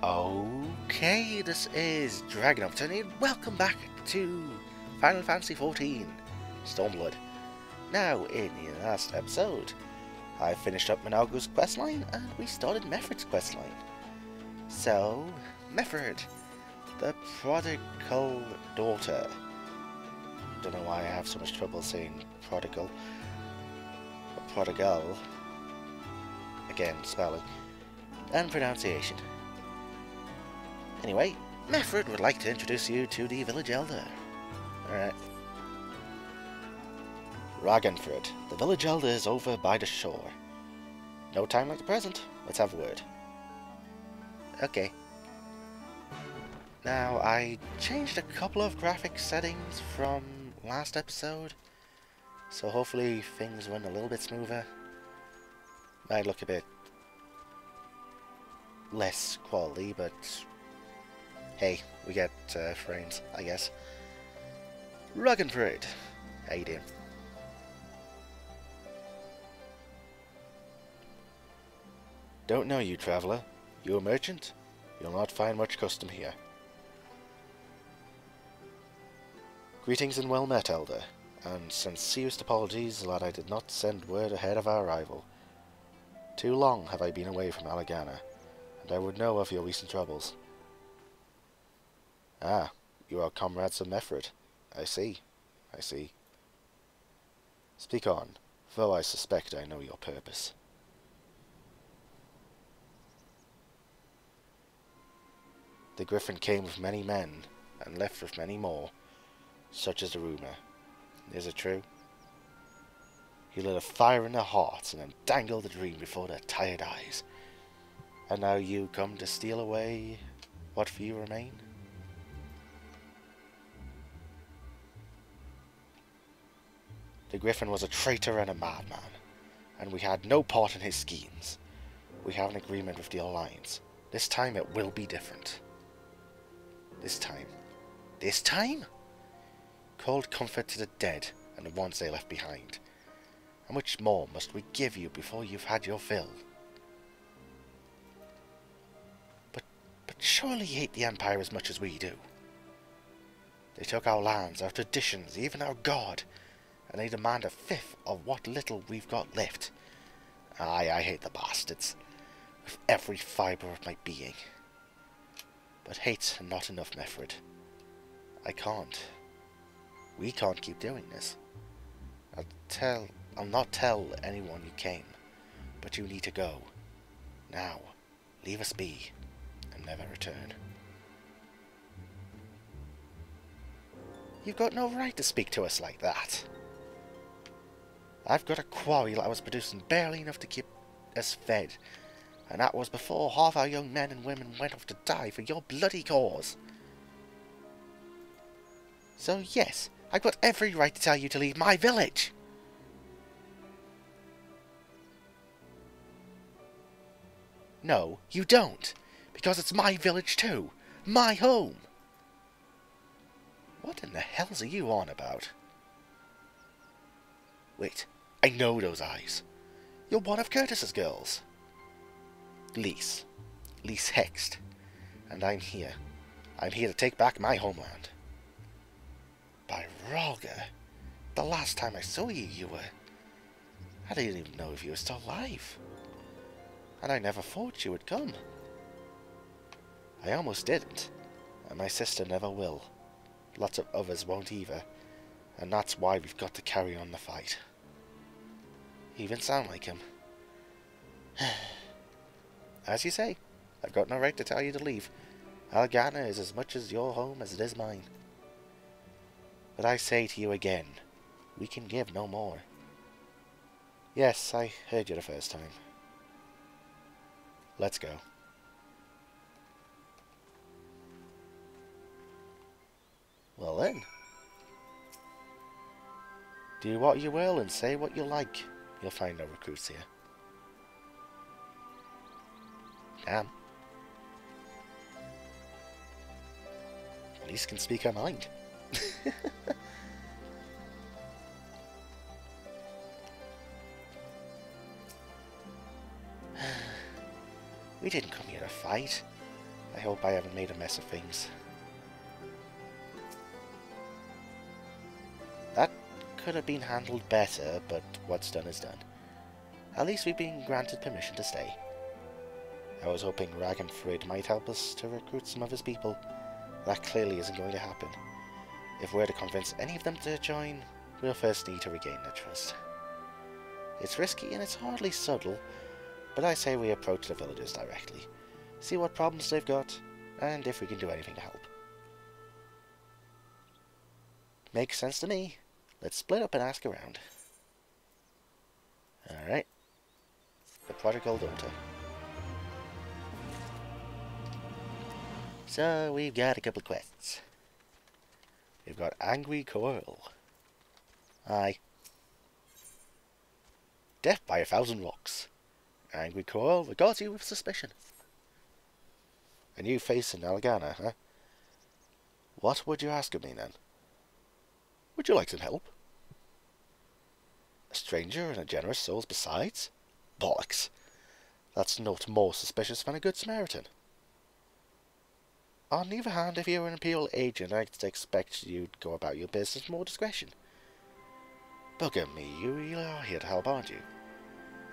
Okay, this is DragonofEternity, and welcome back to Final Fantasy XIV Stormblood. Now, in the last episode, I finished up Minago's questline, and we started Meffrid's questline. So, Meffrid, the Prodigal daughter. Don't know why I have so much trouble saying Prodigal. Or Prodigal. Again, spelling. And pronunciation. Anyway, Meffrid would like to introduce you to the village elder. Alright. Ragnfrid, the village elder is over by the shore. No time like the present. Let's have a word. Okay. Now, I changed a couple of graphic settings from last episode, so hopefully things went a little bit smoother. Might look a bit less quality, but hey, we get frames, I guess. Ragnfrid, how you doing? Don't know you, traveller. You a merchant? You'll not find much custom here. Greetings and well met, Elder, and sincerest apologies that I did not send word ahead of our arrival. Too long have I been away from Alagana, and I would know of your recent troubles. Ah, you are comrades of Meffrid. I see. Speak on, though I suspect I know your purpose. The Griffin came with many men, and left with many more. Such is the rumour. Is it true? He lit a fire in their hearts, and then dangled a dream before their tired eyes. And now you come to steal away what few remain? The Griffin was a traitor and a madman, and we had no part in his schemes. We have an agreement with the Alliance. This time it will be different. This time? Cold comfort to the dead and the ones they left behind. How much more must we give you before you've had your fill? But surely you hate the Empire as much as we do. They took our lands, our traditions, even our god, and they demand a fifth of what little we've got left. Aye, I hate the bastards, with every fibre of my being. But hate's not enough, Meffrid. We can't keep doing this. I'll not tell anyone you came, but you need to go. Now, leave us be, and never return. You've got no right to speak to us like that. I've got a quarry that I was producing barely enough to keep us fed, and that was before half our young men and women went off to die for your bloody cause. So yes, I've got every right to tell you to leave my village. No, you don't, because it's my village too, my home. What in the hell's are you on about? Wait, I know those eyes. You're one of Curtis's girls. Lyse Hext, and I'm here. I'm here to take back my homeland. By Ralga, the last time I saw you, I didn't even know if you were still alive. And I never thought you would come. I almost didn't, and my sister never will. Lots of others won't either, and that's why we've got to carry on the fight. You even sound like him. As you say, I've got no right to tell you to leave. Alagana is as much as your home as it is mine. But I say to you again, we can give no more. Yes, I heard you the first time. Let's go. Well then. Do what you will and say what you like. You'll find no recruits here. Damn. Lyse can speak her mind. We didn't come here to fight. I hope I haven't made a mess of things. That could have been handled better, but what's done is done. At least we've been granted permission to stay. I was hoping Meffrid might help us to recruit some of his people. That clearly isn't going to happen. If we're to convince any of them to join, we'll first need to regain their trust. It's risky and it's hardly subtle, but I say we approach the villagers directly, see what problems they've got, and if we can do anything to help. Makes sense to me. Let's split up and ask around. Alright. The Prodigal daughter. So, we've got a couple of quests. We've got Angry Coil. Aye. Death by 1,000 rocks. Angry Coil regards you with suspicion. A new face in Alagana, huh? What would you ask of me then? Would you like some help? A stranger and a generous soul besides? Bollocks. That's not more suspicious than a good Samaritan. On the other hand, if you're an Imperial agent, I'd expect you'd go about your business with more discretion. Bugger me, you really are here to help, aren't you?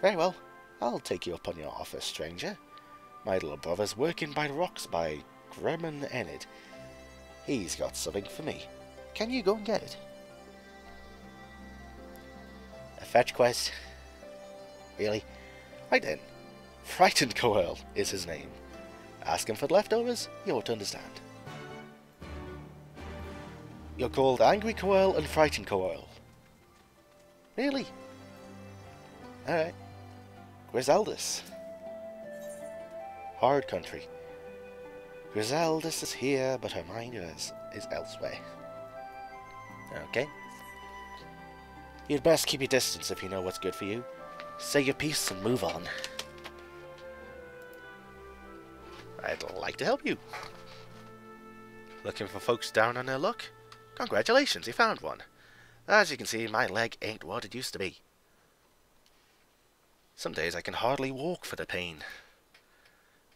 Very well, I'll take you up on your offer, stranger. My little brother's working by the rocks by Gremlin Enid. He's got something for me. Can you go and get it? A fetch quest? Really? Right then. Frightened Coil is his name. Ask him for the leftovers, you ought to understand. You're called Angry Coil and Frightened Coil. Really? Alright. Griseldus. Hard country. Griseldus is here, but her mind is elsewhere. Okay. You'd best keep your distance if you know what's good for you. Say your piece and move on. I'd like to help you. Looking for folks down on their luck? Congratulations, you found one. As you can see, my leg ain't what it used to be. Some days I can hardly walk for the pain.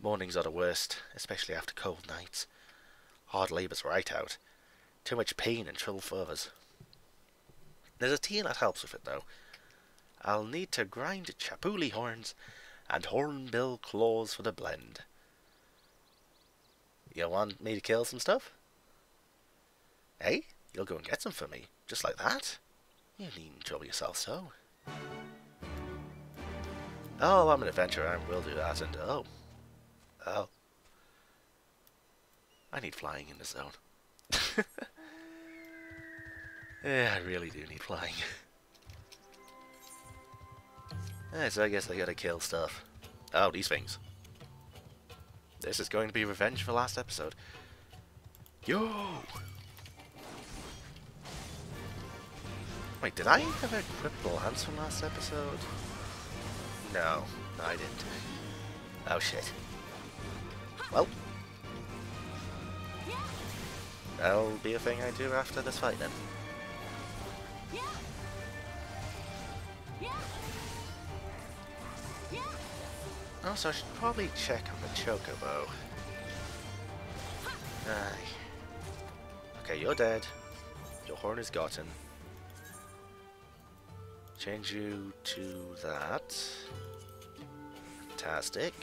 Mornings are the worst, especially after cold nights. Hard labour's right out. Too much pain and trouble for others. There's a tea that helps with it, though. I'll need to grind chapuli horns and hornbill claws for the blend. You want me to kill some stuff? Hey, you'll go and get some for me, just like that? You needn't trouble yourself so. Oh, I'm an adventurer and will do that, and oh. I need flying in this zone. Yeah, I really do need flying. So I guess I gotta kill stuff. Oh, these things. This is going to be revenge for last episode. Yo! Wait, did I have equip the lance from last episode? No, I didn't. Oh shit. Well. That'll be a thing I do after this fight then. Also, I should probably check on the Chocobo. Aye. Okay, you're dead. Your horn is gotten. Change you to that. Fantastic.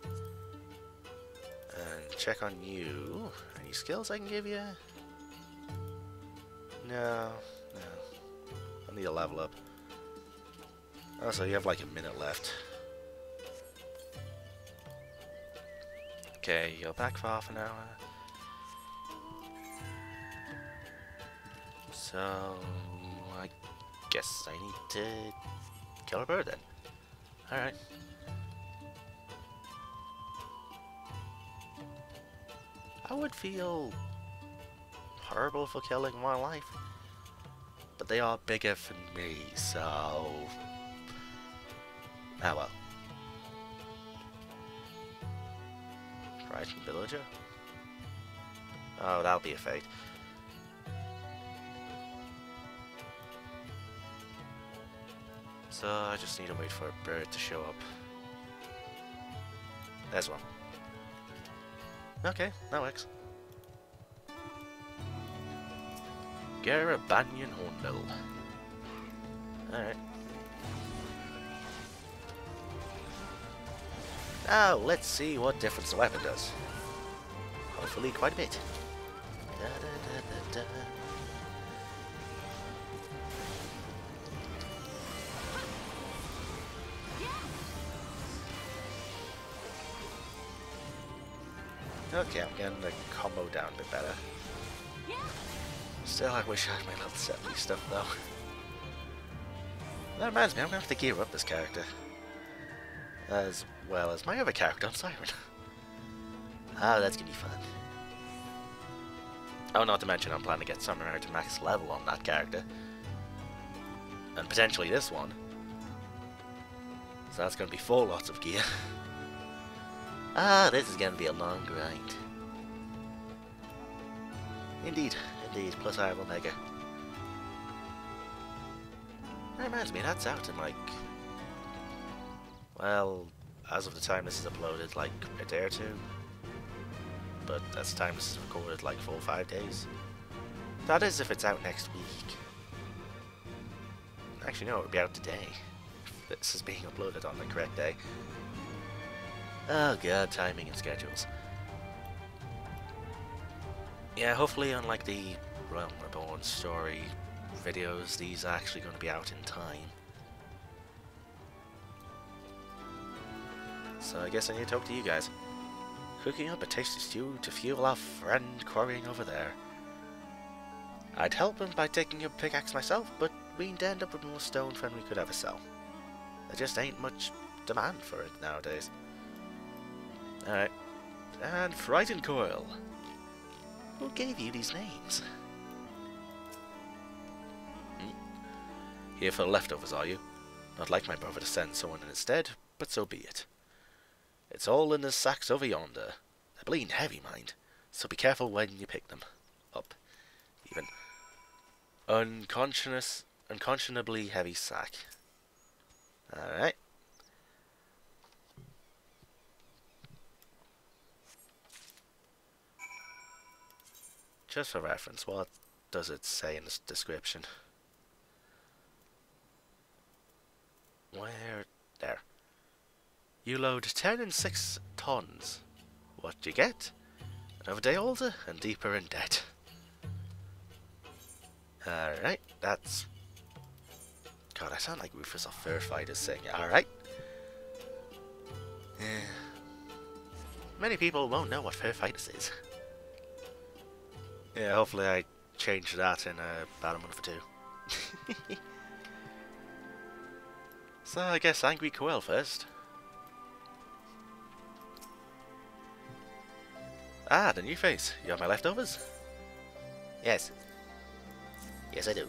And check on you. Any skills I can give you? No. I need a level up. Also, you have like a minute left. Okay, you're back for half an hour. So, I guess I need to kill a bird then. Alright. I would feel horrible for killing wildlife, but they are bigger than me, so... Ah well. Frightened villager? Oh, that'll be a fate. So I just need to wait for a bird to show up. There's one. Okay, that works. Garabanyan Hornbill. Alright. Now, let's see what difference the weapon does. Hopefully quite a bit. Da, da, da, da, da. Okay, I'm getting the combo down a bit better. Still, I wish I had my level 70 stuff though. That reminds me, I'm going to have to gear up this character. As well as my other character on Siren. Ah, that's going to be fun. Oh, not to mention I'm planning to get Summoner to max level on that character. And potentially this one. So that's going to be 4 lots of gear. Ah, this is going to be a long grind. Indeed, indeed. Plus I have Omega. That reminds me, that's out in like... Well, as of the time this is uploaded, like a day or two. But as the time this is recorded, like 4 or 5 days. That is if it's out next week. Actually, no, it would be out today. If this is being uploaded on the correct day. Oh god, timing and schedules. Yeah, hopefully unlike the Realm Reborn story videos, these are actually going to be out in time. So I guess I need to talk to you guys. Cooking up a tasty stew to fuel our friend quarrying over there. I'd help him by taking a pickaxe myself, but we'd end up with more stone than we could ever sell. There just ain't much demand for it nowadays. Alright. And Frightened Coil. Who gave you these names? Here for the leftovers, are you? Not like my brother to send someone in instead, but so be it. It's all in the sacks over yonder. They're bleeding heavy, mind, so be careful when you pick them up. Even. Unconscionably heavy sack. Alright. Just for reference, what does it say in the description? Where? There. You load 10 and 6 tons. What do you get? Another day older and deeper in debt. Alright, that's... God, I sound like Rufus of Fair Fighters saying it. Alright. Many people won't know what Fair Fighters is. Yeah, hopefully I change that in about a month or 2. So I guess Angry Coel first. Ah, the new face. You have my leftovers? Yes. Yes, I do.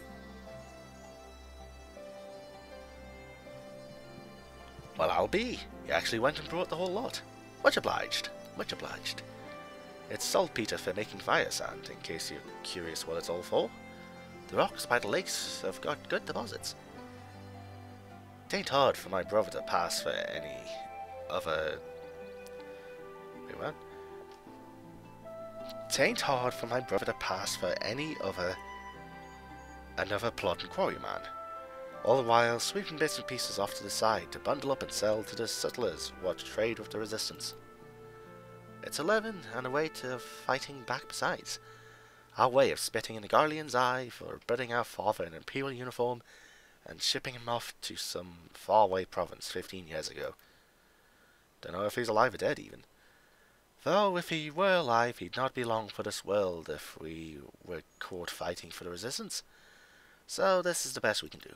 Well, I'll be. You actually went and brought the whole lot. Much obliged. Much obliged. It's saltpeter for making fire sand, in case you're curious what it's all for. The rocks by the lakes have got good deposits. Tain't hard for my brother to pass for any other... Wait, what? Tain't hard for my brother to pass for any other... another plodding quarryman. All the while sweeping bits and pieces off to the side to bundle up and sell to the settlers what trade with the resistance. It's 11 and a way to fighting back besides. Our way of spitting in the Garlean's eye for putting our father in an imperial uniform and shipping him off to some faraway province 15 years ago. Don't know if he's alive or dead even. Though if he were alive, he'd not be long for this world if we were caught fighting for the resistance. So this is the best we can do.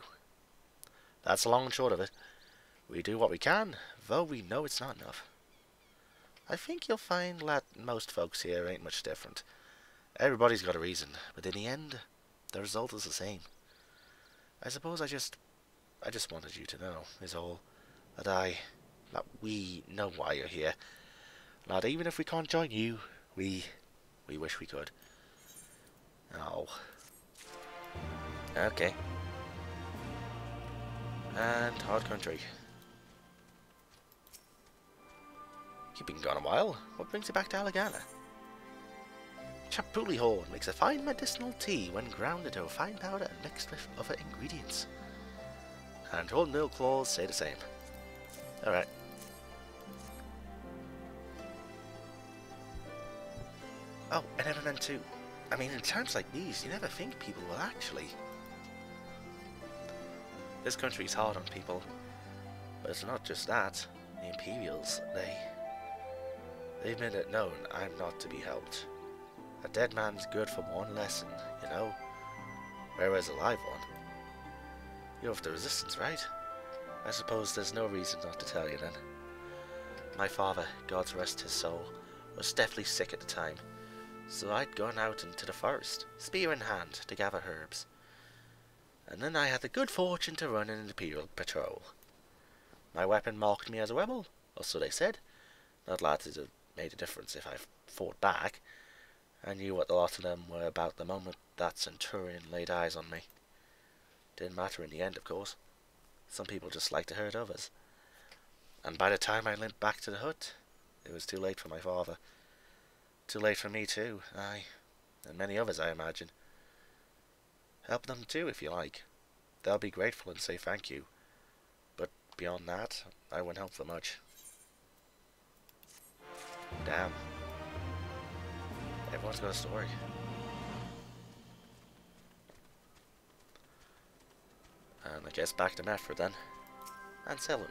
That's the long and short of it. We do what we can, though we know it's not enough. I think you'll find that most folks here ain't much different. Everybody's got a reason, but in the end, the result is the same. I suppose I just wanted you to know, is all. That we know why you're here. That even if we can't join you, we wish we could. Oh. Okay. And hard country. You've been gone a while. What brings you back to Alagana? Chapuli horn makes a fine medicinal tea when ground into a fine powder and mixed with other ingredients. And hornbill claws say the same. Alright. Oh, and then too. I mean, in times like these, you never think people will actually. This country's hard on people. But it's not just that. The Imperials, they've made it known I'm not to be helped. A dead man's good for one lesson, you know? Whereas a live one. You're of the Resistance, right? I suppose there's no reason not to tell you then. My father, God rest his soul, was deathly sick at the time, so I'd gone out into the forest, spear in hand, to gather herbs. And then I had the good fortune to run an Imperial patrol. My weapon marked me as a rebel, or so they said. Not that it made a difference if I fought back. I knew what the lot of them were about the moment that Centurion laid eyes on me. Didn't matter in the end, of course. Some people just like to hurt others. And by the time I limped back to the hut, it was too late for my father. Too late for me too, aye. And many others, I imagine. Help them too, if you like. They'll be grateful and say thank you. But beyond that, I wouldn't help for much. Damn. Everyone's got a story. And I guess back to Meffrid then. And Selim.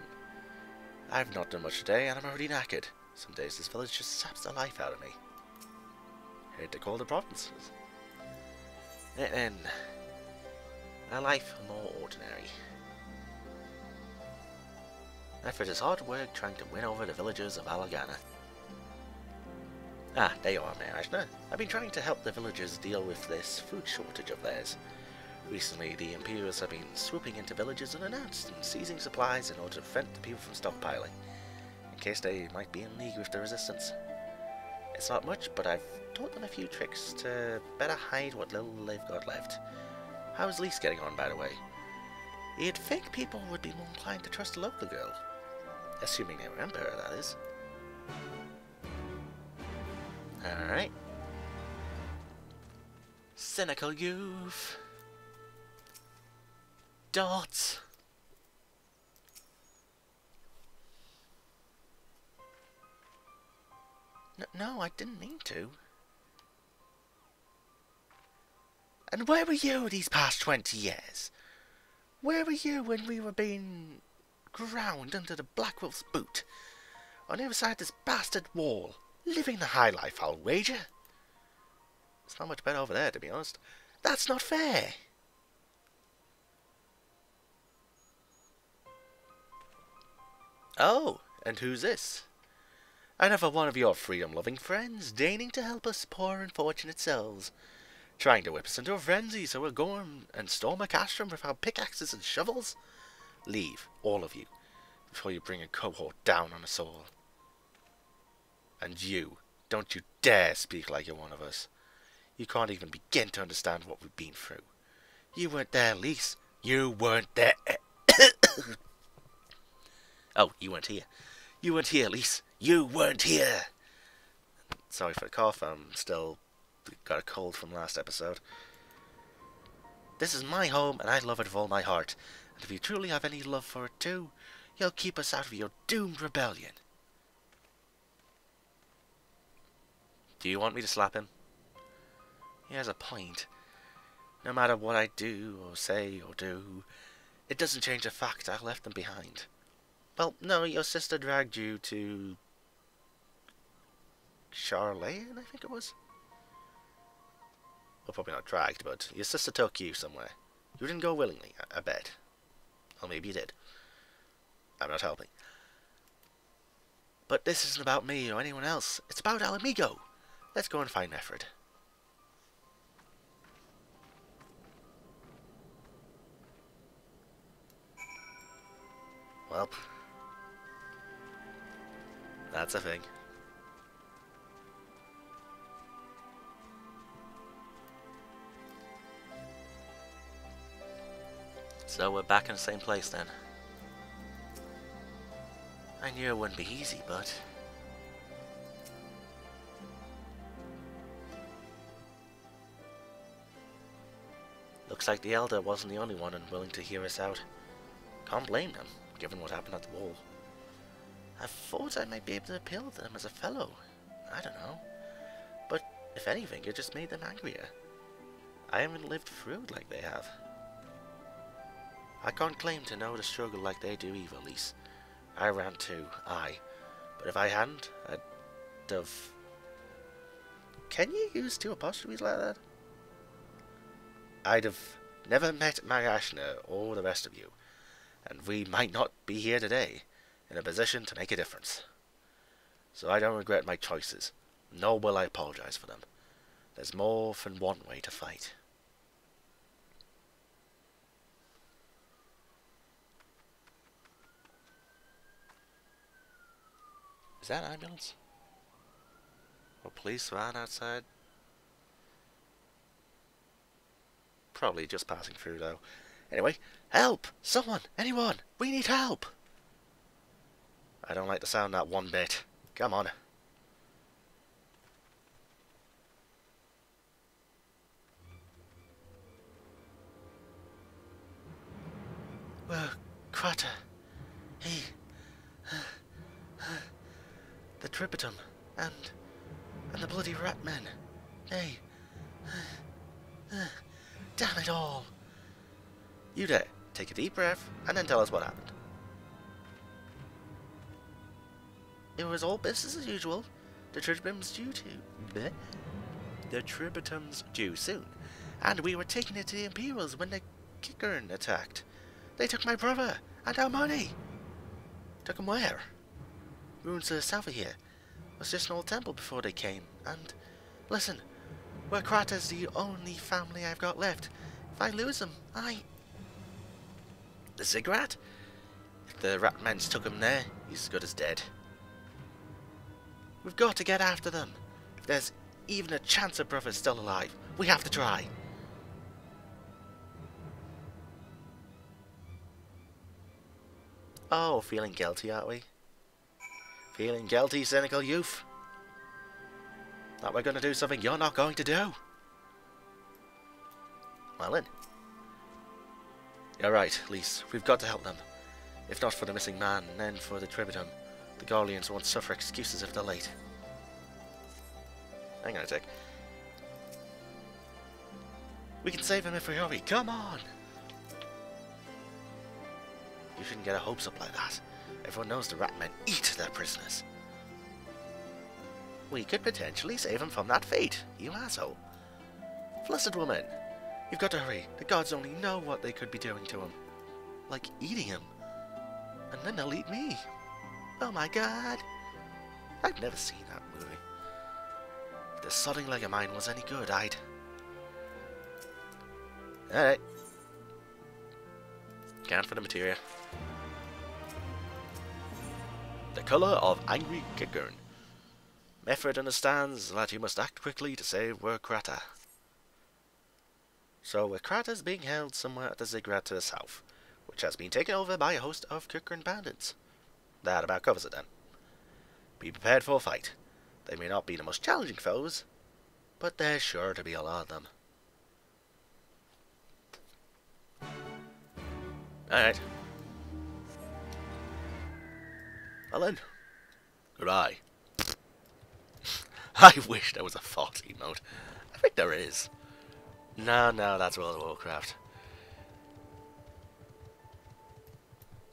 I've not done much today and I'm already knackered. Some days this village just saps the life out of me. Hate to call the provinces. And a life more ordinary. Meffrid is hard work trying to win over the villagers of Alagana. Ah, there you are, Mayor Ashna. I've been trying to help the villagers deal with this food shortage of theirs. Recently, the Imperials have been swooping into villages unannounced and seizing supplies in order to prevent the people from stockpiling, in case they might be in league with the Resistance. It's not much, but I've taught them a few tricks to better hide what little they've got left. How's Lyse getting on, by the way? You'd think people would be more inclined to trust a local girl. Assuming they remember her, that is. Alright. Cynical youth. Dots. No, I didn't mean to. And where were you these past 20 years? Where were you when we were being ground under the Black Wolf's boot? On the other side of this bastard wall, living the high life, I'll wager. It's not much better over there, to be honest. That's not fair. Oh, and who's this? Another one of your freedom-loving friends, deigning to help us poor unfortunate souls. Trying to whip us into a frenzy so we'll go and storm a castrum with our pickaxes and shovels? Leave, all of you, before you bring a cohort down on us all. And you, don't you dare speak like you're one of us. You can't even begin to understand what we've been through. You weren't there, Lyse. You weren't there. Oh, you weren't here. You weren't here, Lyse. You weren't here. Sorry for the cough. I'm still got a cold from last episode. This is my home, and I love it with all my heart. And if you truly have any love for it too, you'll keep us out of your doomed rebellion. Do you want me to slap him? He has a point. No matter what I do, or say, or do, it doesn't change the fact I left them behind. Well, no, your sister dragged you to Charlene, I think it was? Well, probably not dragged, but your sister took you somewhere. You didn't go willingly, I bet. Or maybe you did. I'm not helping. But this isn't about me or anyone else. It's about Alamigo. Let's go and find Meffrid. Well, that's a thing. So we're back in the same place then. I knew it wouldn't be easy, but Looks like the Elder wasn't the only one unwilling to hear us out. Can't blame them, given what happened at the wall. I thought I might be able to appeal to them as a fellow. I don't know. But if anything, it just made them angrier. I haven't lived through it like they have. I can't claim to know the struggle like they do either, Lyse. I ran too, aye. But if I hadn't, I'd have... Can you use two apostrophes like that? I'd have never met Marashna or the rest of you, and we might not be here today, in a position to make a difference. So I don't regret my choices, nor will I apologize for them. There's more than one way to fight. Is that an ambulance? Or police van outside? Probably just passing through though. Anyway, help! Someone! Anyone! We need help! I don't like the sound that one bit. Come on. Crater. He... the Tributum. And the bloody rat men. They... damn it all. You there. Take a deep breath, and then tell us what happened. It was all business as usual. The Tributum's due to... Bleh. The Tributum's due soon. And we were taking it to the Imperials when the Kickern attacked. They took my brother, and our money. Took him where? Ruins to the south of here. It was just an old temple before they came, and... Listen, where Krater's the only family I've got left. If I lose them, The Ziggurat? If the Ratmans took him there, he's as good as dead. We've got to get after them. If there's even a chance of brother's still alive, we have to try. Oh, feeling guilty, aren't we? Feeling guilty, cynical youth. That we're going to do something you're not going to do. Well then. You're right, Lyse. We've got to help them. If not for the missing man, then for the Tributum. The Garleans won't suffer excuses if they're late. Hang on a sec. We can save him if we hurry. Come on! You shouldn't get our hopes up like that. Everyone knows the Ratmen eat their prisoners. We could potentially save him from that fate, you asshole. Blessed woman, you've got to hurry. The gods only know what they could be doing to him. Like eating him. And then they'll eat me. Oh my god. I've never seen that movie. If the sodding leg of mine was any good, I'd... Alright. Scan for the materia. The colour of angry Kickern. Meffrid understands that he must act quickly to save Werkrata. So Werkrata is being held somewhere at the Ziggurat to the south, which has been taken over by a host of Kickern bandits. That about covers it then. Be prepared for a fight. They may not be the most challenging foes, but there's sure to be a lot of them. Alright. Well then, goodbye. I wish there was a Fox emote. I think there is. No, that's World of Warcraft.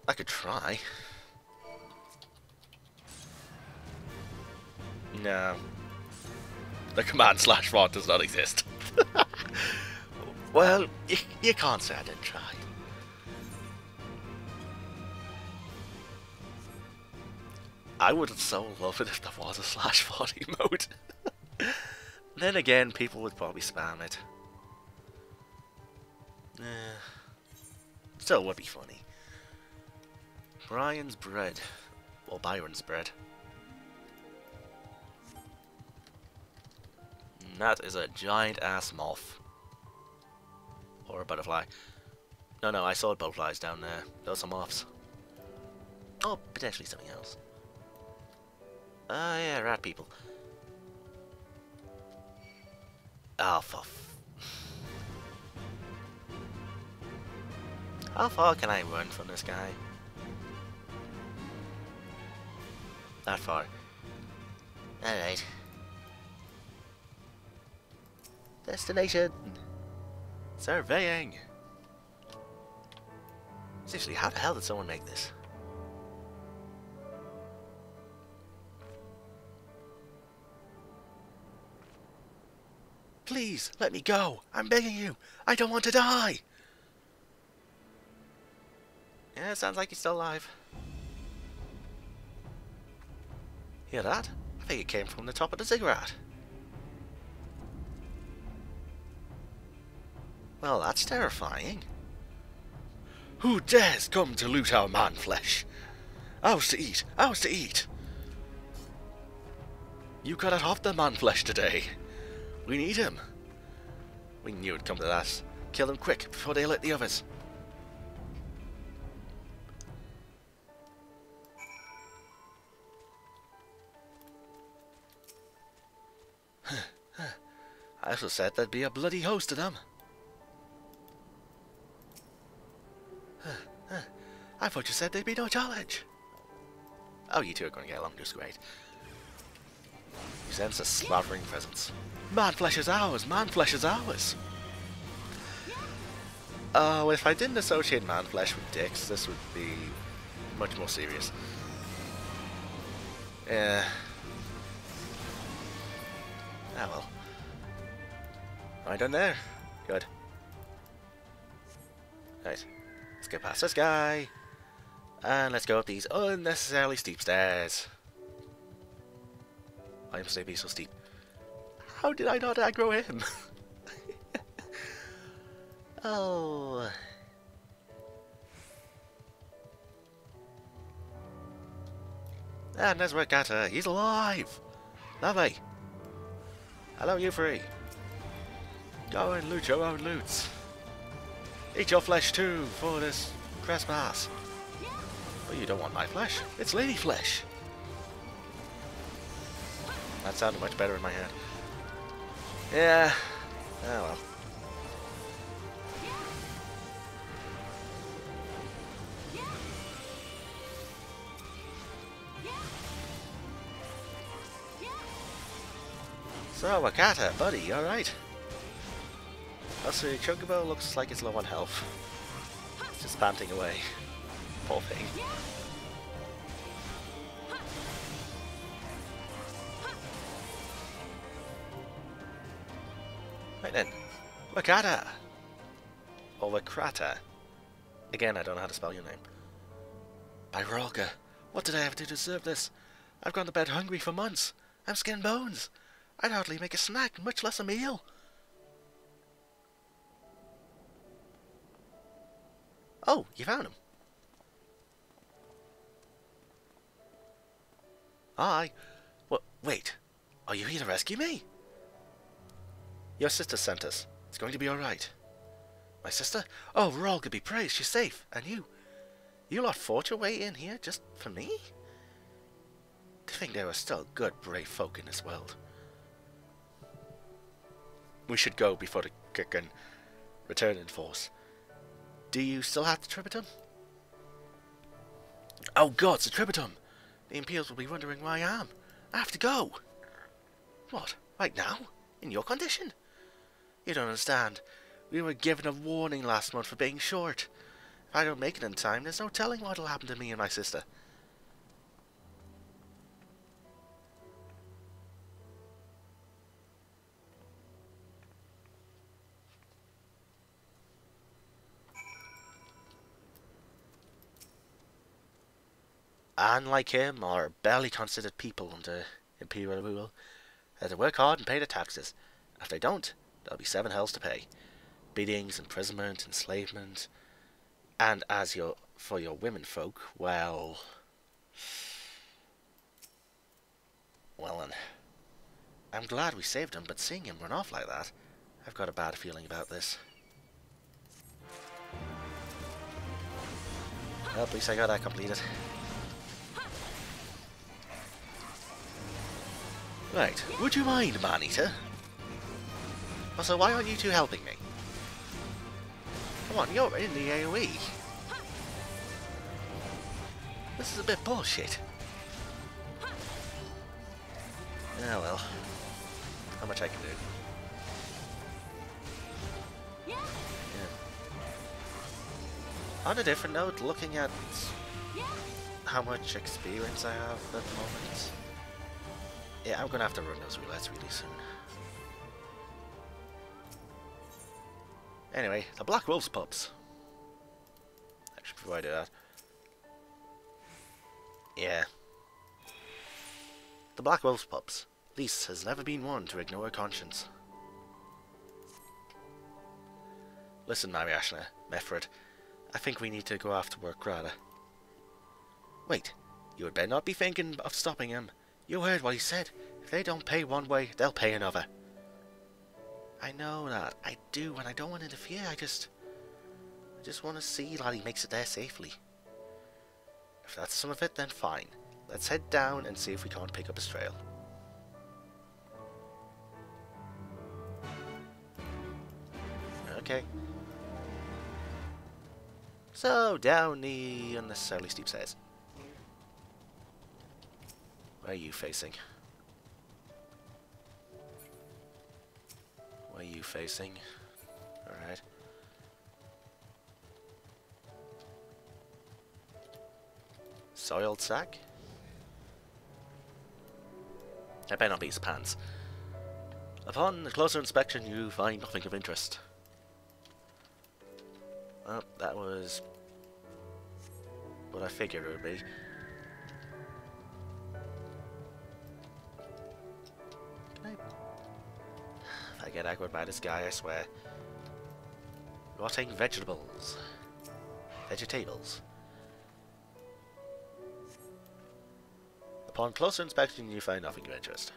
I could try. No. The command /font does not exist. Well, you can't say I didn't try. I would have so loved it if there was a /font emote. Then again, people would probably spam it. Still would be funny. Brian's bread. Or Byron's bread. And that is a giant ass moth. Or a butterfly. No, I saw butterflies down there. Those are moths. Oh, potentially something else. Yeah, rat people. Oh, for How far can I run from this guy? That far. Alright. Destination! Surveying! Seriously, how the hell did someone make this? Please, let me go! I'm begging you! I don't want to die! Yeah, sounds like he's still alive. Hear that? I think it came from the top of the ziggurat. Well, that's terrifying. Who dares come to loot our man-flesh? Ours to eat! Ours to eat! You cannot have the man-flesh today. We need him. We knew it'd come to that. Kill him quick before they let the others. I also said there'd be a bloody host of them. I thought you said there'd be no challenge. Oh, you two are going to get along just great. You sense a slathering presence. Man-flesh is ours! Man-flesh is ours! Oh, if I didn't associate man-flesh with dicks, this would be much more serious. Yeah. Ah well. Right done there. Good. Right. Let's get past this guy. And let's go up these unnecessarily steep stairs. Why must they be so steep? How did I not aggro him? Oh. And there's Rakata. He's alive. Lovely. Hello, you three. Go and loot your own loots. Eat your flesh too for this Christmas. But you don't want my flesh. It's lady flesh. That sounded much better in my head. Yeah. Oh well. So, Wakata, buddy, you alright? Also, Chocobo looks like it's low on health. It's just panting away. Poor thing. Right then. Wakata! Or Wakrata. Again, I don't know how to spell your name. By Rolga, what did I have to deserve this? I've gone to bed hungry for months. I'm skin and bones. I'd hardly make a snack, much less a meal. Oh, you found him. Hi. What? Wait. Are you here to rescue me? Your sister sent us. It's going to be alright. My sister? Oh, Rolga be praised. She's safe. And you? You lot fought your way in here just for me? To think there are still good, brave folk in this world. We should go before the Kirkin return in force. Do you still have the Tributum? Oh gods, the Tributum! The Imperials will be wondering where I am. I have to go! What? Right now? In your condition? You don't understand. We were given a warning last month for being short. If I don't make it in time, there's no telling what'll happen to me and my sister. Unlike him, are barely considered people under Imperial rule. They have to work hard and pay their taxes. If they don't, there'll be 7 hells to pay. Beatings, imprisonment, enslavement. And as for your women folk, well... Well then. I'm glad we saved him, but seeing him run off like that, I've got a bad feeling about this. Well, at least I got that completed. Right, would you mind, man-eater? Also, why aren't you two helping me? Come on, you're in the AoE. This is a bit bullshit. Ah well. How much I can do. Yeah. On a different note, looking at how much experience I have at the moment. Yeah, I'm gonna have to run those roulettes really soon. Anyway, the Black Wolf's pups. Actually, before I do that. Yeah. The Black Wolf's pups. Lyse has never been one to ignore her conscience. Listen, Mariashna, Meffrid, I think we need to go after work rather. Wait, you had better not be thinking of stopping him. You heard what he said. If they don't pay one way, they'll pay another. I know that. I do, and I don't want to interfere. I just want to see that he makes it there safely. If that's some of it, then fine. Let's head down and see if we can't pick up his trail. Okay. So, down the unnecessarily steep stairs. Where are you facing? Where are you facing? Alright. Soiled sack? That better not be his pants. Upon a closer inspection, you find nothing of interest. Well, that was what I figured it would be. If I get aggroed by this guy, I swear. Rotting vegetables. Vegetables. Upon closer inspection, you find nothing of interest.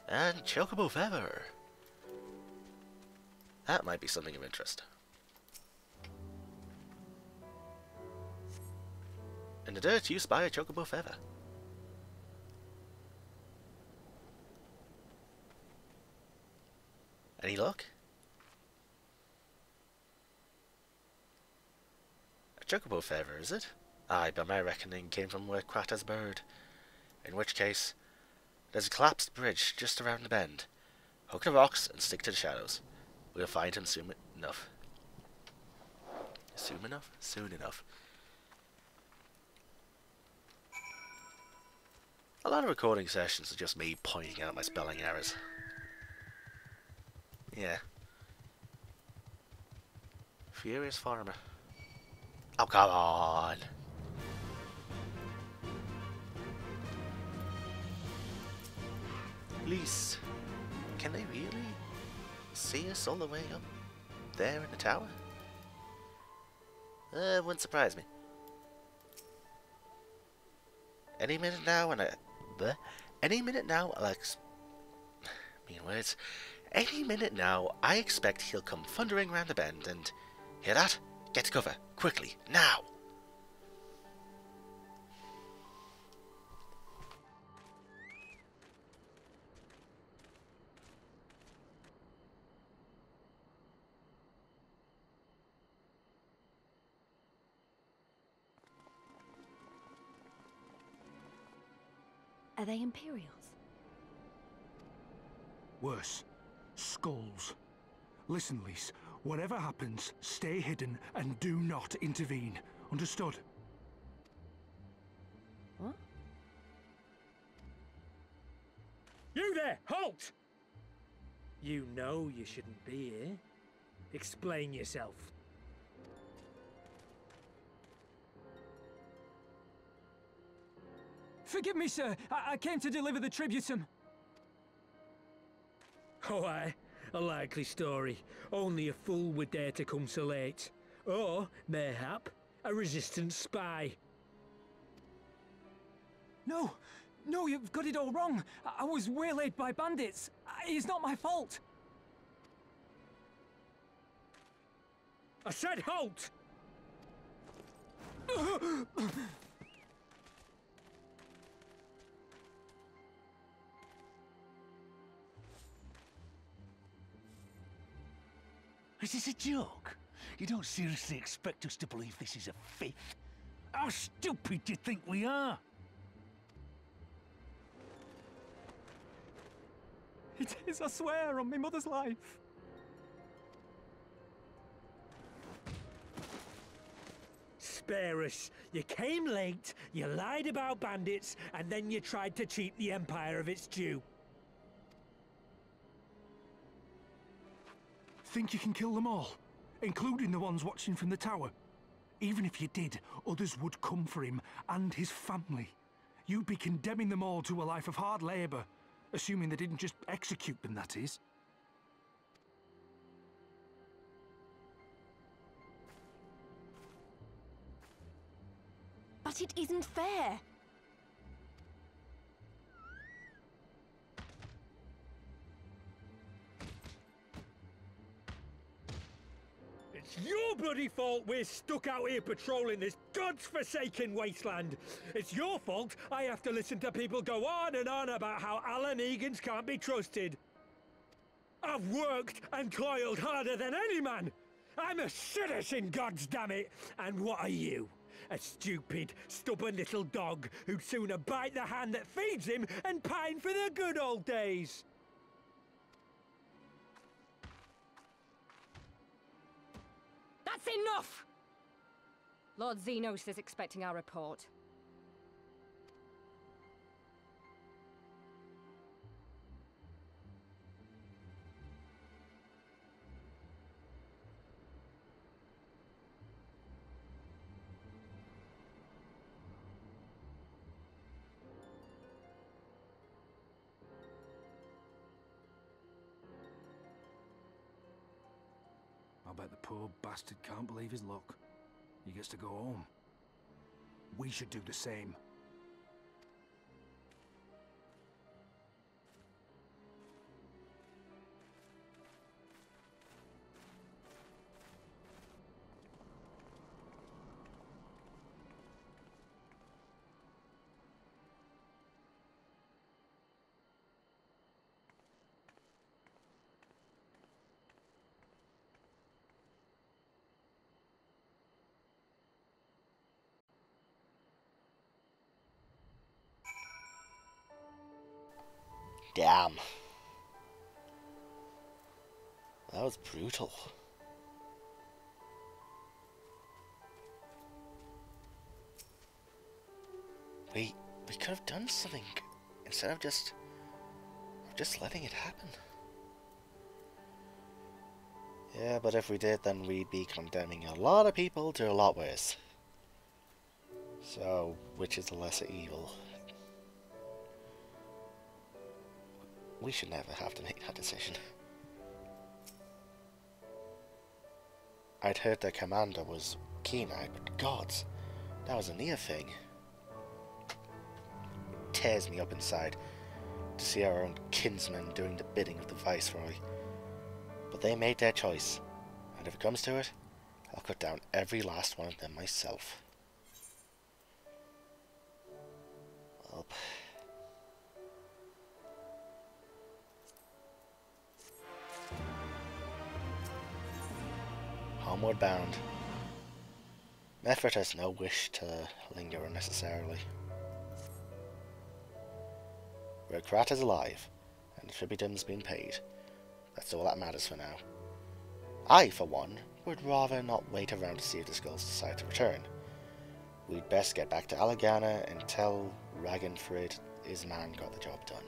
And chocobo feather. That might be something of interest. In the dirt used by a chocobo feather. Any luck? A chocobo feather, is it? Aye, by my reckoning came from where Krata's bird. In which case, there's a collapsed bridge just around the bend. Hook the rocks and stick to the shadows. We'll find him soon enough. Soon enough? Soon enough. A lot of recording sessions are just me pointing out my spelling errors. Yeah. Furious farmer. Oh, come on! Lyse, can they really see us all the way up there in the tower? Wouldn't surprise me. Any minute now, and any minute now, any minute now, I expect he'll come thundering round the bend and... Hear that? Get to cover. Quickly. Now! Are they Imperials? Worse. Skulls. Listen, Lyse. Whatever happens, stay hidden and do not intervene. Understood? What? You there! Halt! You know you shouldn't be here. Explain yourself. Forgive me, sir. I came to deliver the tributum. Oh, aye. A likely story. Only a fool would dare to come so late. Or, mayhap, a resistance spy. No, you've got it all wrong. I was waylaid by bandits. It's not my fault. I said halt! Is this a joke? You don't seriously expect us to believe this is a fifth? How stupid do you think we are? It is, I swear, on my mother's life. Spare us. You came late, you lied about bandits, and then you tried to cheat the Empire of its due. Think you can kill them all? Including the ones watching from the tower? Even if you did, others would come for him and his family. You'd be condemning them all to a life of hard labor. Assuming they didn't just execute them, that is. But it isn't fair. It's your bloody fault we're stuck out here patrolling this god's-forsaken wasteland. It's your fault I have to listen to people go on and on about how Alan Egan's can't be trusted. I've worked and toiled harder than any man. I'm a citizen, goddammit. And what are you? A stupid, stubborn little dog who'd sooner bite the hand that feeds him and pine for the good old days. That's enough! Lord Xenos is expecting our report. I bet the poor bastard can't believe his luck. He gets to go home. We should do the same. Damn. That was brutal. We could have done something instead of just letting it happen. Yeah, but if we did, then we'd be condemning a lot of people to a lot worse. So, which is the lesser evil? We should never have to make that decision. I'd heard their commander was keen-eyed, but gods, that was a near thing. It tears me up inside to see our own kinsmen doing the bidding of the Viceroy. But they made their choice, and if it comes to it, I'll cut down every last one of them myself. Well, homeward bound. Meffrid has no wish to linger unnecessarily. Regrat is alive, and the tributation's been paid. That's all that matters for now. I, for one, would rather not wait around to see if the skulls decide to return. We'd best get back to Allegana and tell Ragnfrid his man got the job done.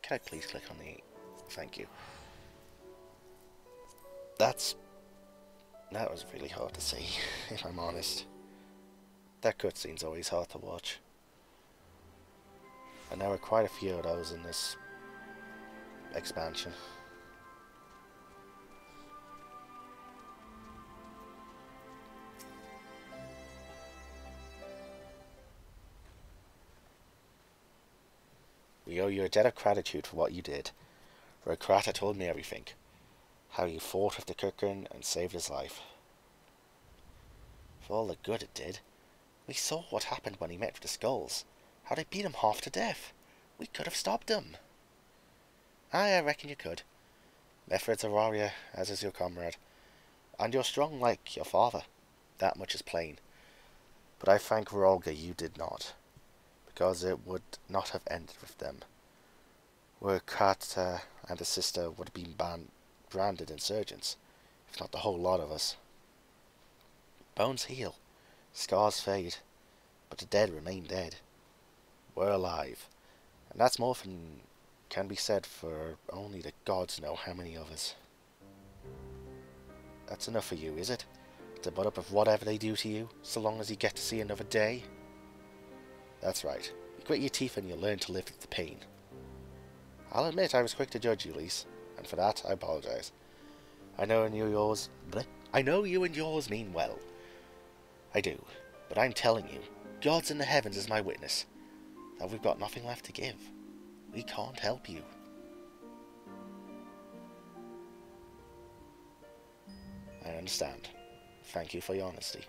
Can I please click on the... Thank you. That was really hard to see, if I'm honest. That cutscene's always hard to watch. And there were quite a few of those in this expansion. We owe you a debt of gratitude for what you did. Rekrata told me everything. How you fought with the Kirkern and saved his life. For all the good it did. We saw what happened when he met with the skulls. How they beat him half to death. We could have stopped them. Aye, I reckon you could. Meffrid's a warrior, as is your comrade. And you're strong like your father. That much is plain. But I thank Prodigal you did not, because it would not have ended with them. Where Carter and his sister would have been branded insurgents, if not the whole lot of us. Bones heal, scars fade, but the dead remain dead. We're alive, and that's more than can be said for only the gods know how many of us. That's enough for you, is it? To put up with whatever they do to you, so long as you get to see another day? That's right. You grit your teeth and you learn to live with the pain. I'll admit I was quick to judge you, Lyse, and for that I apologise. I know you and yours mean well. I do, but I'm telling you, God's in the heavens is my witness, that we've got nothing left to give. We can't help you. I understand. Thank you for your honesty.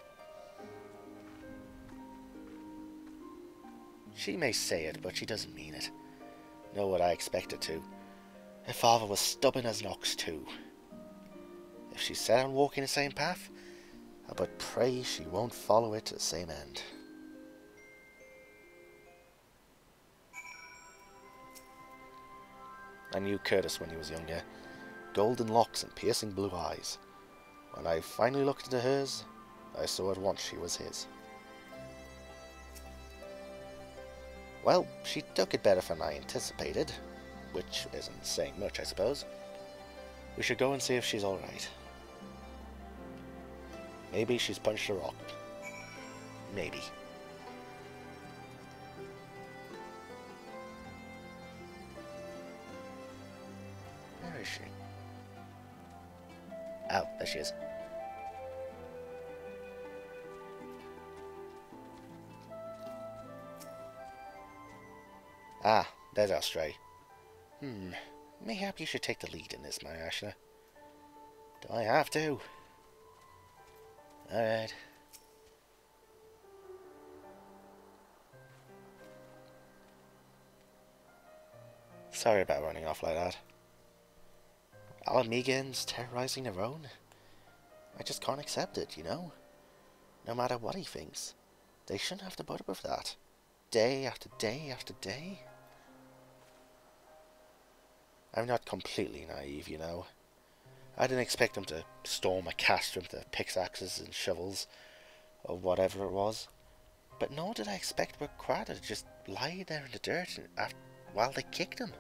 She may say it, but she doesn't mean it. Know what I expect her to. Her father was stubborn as an ox too. If she's set on walking the same path, I but pray she won't follow it to the same end. I knew Curtis when he was younger. Golden locks and piercing blue eyes. When I finally looked into hers, I saw at once she was his. Well, she took it better than I anticipated, which isn't saying much, I suppose. We should go and see if she's alright. Maybe she's punched a rock. Maybe. Where is she? Oh, there she is. Ah, there's our stray. Mayhap you should take the lead in this, my Ashna. Do I have to? Alright. Sorry about running off like that. Alamegans terrorizing their own? I just can't accept it, you know? No matter what he thinks. They shouldn't have to put up with that. Day after day after day. I'm not completely naive, you know. I didn't expect them to storm a castrum with their pickaxes and shovels, or whatever it was. But nor did I expect Crowder to just lie there in the dirt while they kicked him.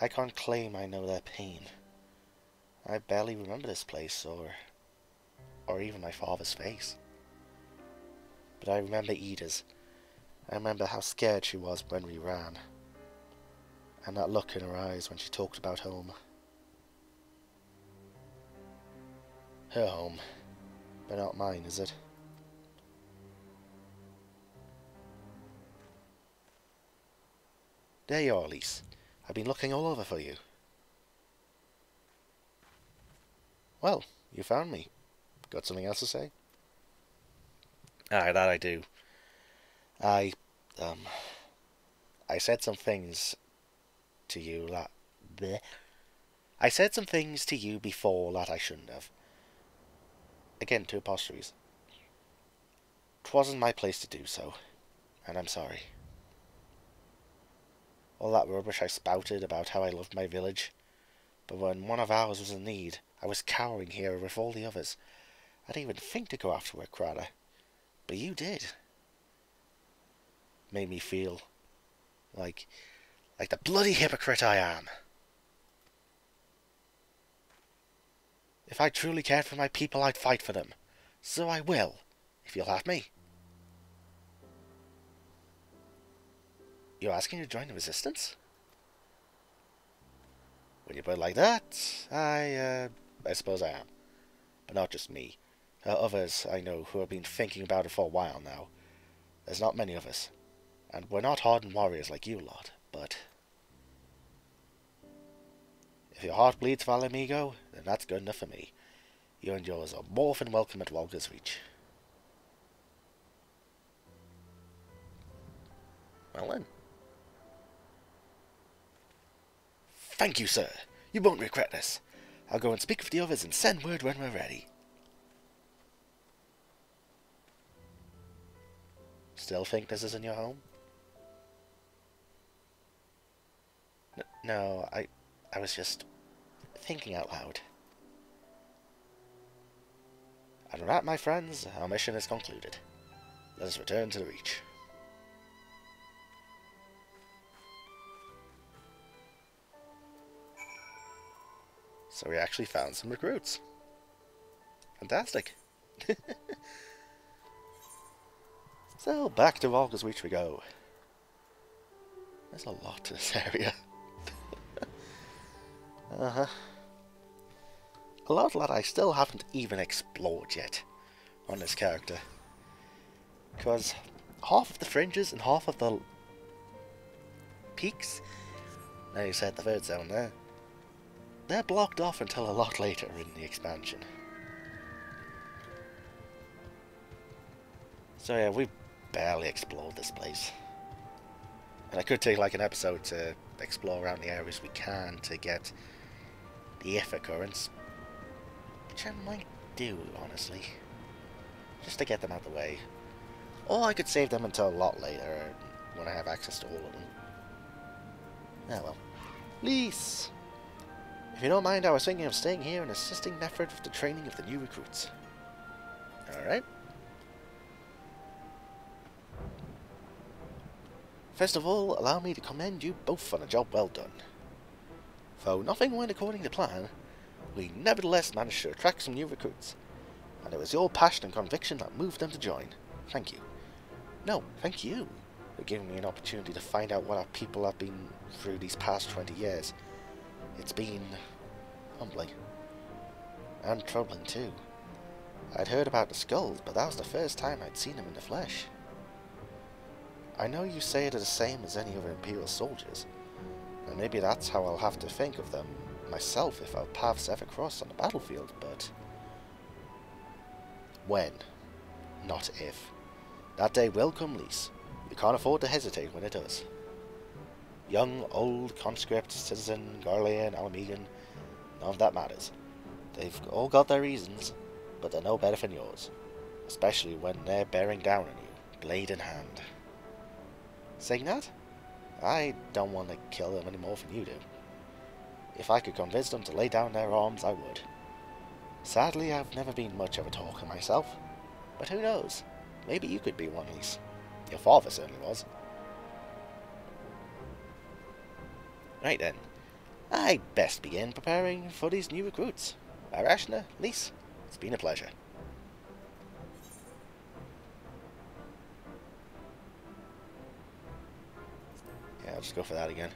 I can't claim I know their pain. I barely remember this place, or even my father's face. But I remember Ida's. I remember how scared she was when we ran. And that look in her eyes when she talked about home. Her home, but not mine, is it? There you are, Lyse. I've been looking all over for you. Well, you found me. Got something else to say? Aye, that I do. I said some things to you I said some things to you before that I shouldn't have. Again, two apostrophes. 'Twasn't my place to do so, and I'm sorry. All that rubbish I spouted about how I loved my village, but when one of ours was in need, I was cowering here with all the others. I didn't even think to go after Crowder, but you did. Made me feel like the bloody hypocrite I am. If I truly cared for my people, I'd fight for them. So I will, if you'll have me. You're asking to join the resistance? When you put it like that, I suppose I am. But not just me. There are others I know who have been thinking about it for a while now. There's not many of us. And we're not hardened warriors like you lot, but... if your heart bleeds for Alamigo, then that's good enough for me. You and yours are more than welcome at Walker's Reach. Well then. Thank you, sir. You won't regret this. I'll go and speak with the others and send word when we're ready. Still think this isn't your home? No, I was just thinking out loud. And that, my friends, our mission is concluded. Let us return to the Reach. So we actually found some recruits. Fantastic. So, back to Volga's Reach we go. There's a lot to this area. A lot that I still haven't even explored yet on this character. Because half of the fringes and half of the peaks, now you said the third zone there, they're blocked off until a lot later in the expansion. So yeah, we've barely explored this place. And I could take like an episode to explore around the areas we can to get the if occurrence, which I might do, honestly. Just to get them out of the way. Or I could save them until a lot later, when I have access to all of them. Ah well. Lyse! If you don't mind, I was thinking of staying here and assisting Meffrid with the training of the new recruits. Alright. First of all, allow me to commend you both on a job well done. Though nothing went according to plan, we nevertheless managed to attract some new recruits, and it was your passion and conviction that moved them to join. Thank you. No, thank you for giving me an opportunity to find out what our people have been through these past 20 years. It's been humbling. And troubling too. I'd heard about the skulls, but that was the first time I'd seen them in the flesh. I know you say it is the same as any other Imperial soldiers, and maybe that's how I'll have to think of them myself if our paths ever cross on the battlefield, but when, not if. That day will come, Lyse. You can't afford to hesitate when it does. Young, old, conscript, citizen, Garlean, Alamegan, none of that matters. They've all got their reasons, but they're no better than yours, especially when they're bearing down on you, blade in hand. Saying that, I don't want to kill them any more than you do. If I could convince them to lay down their arms, I would. Sadly, I've never been much of a talker myself, but who knows? Maybe you could be one, Lyse. Your father certainly was. Right then, I'd best begin preparing for these new recruits. Arashna, Lyse, it's been a pleasure. Yeah, I'll just go for that again.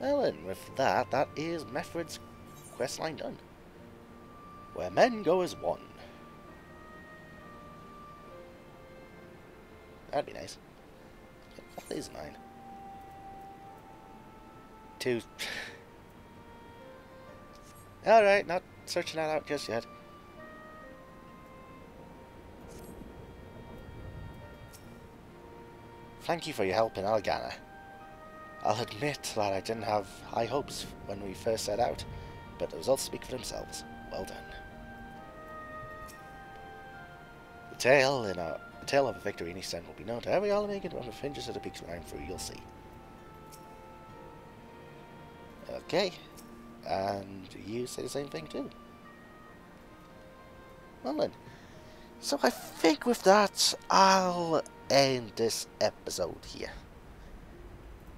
Well then, with that, that is Meffrid's questline done. Where men go as one. That'd be nice. What is mine? 2. Alright, not searching that out just yet. Thank you for your help in Algana. I'll admit that I didn't have high hopes when we first set out, but the results speak for themselves. Well done. The tale of a victory in East End will be known to every Alamegan when the fringes of the peaks when I'm through, you'll see. Okay. And you say the same thing too. Well then. So I think with that, I'll end this episode here.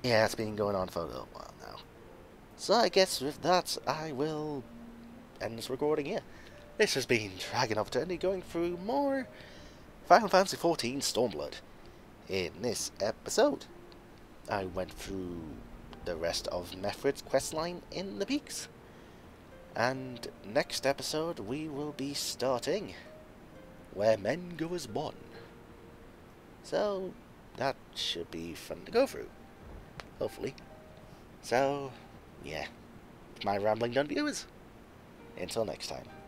Yeah, it's been going on for a little while now. So I guess with that, I will end this recording here. This has been DragonofEternity going through more Final Fantasy XIV Stormblood. In this episode, I went through the rest of Meffrid's questline in the peaks. And next episode, we will be starting Where Men Go As One. So, that should be fun to go through. Hopefully. So, yeah. My rambling done, viewers. Until next time.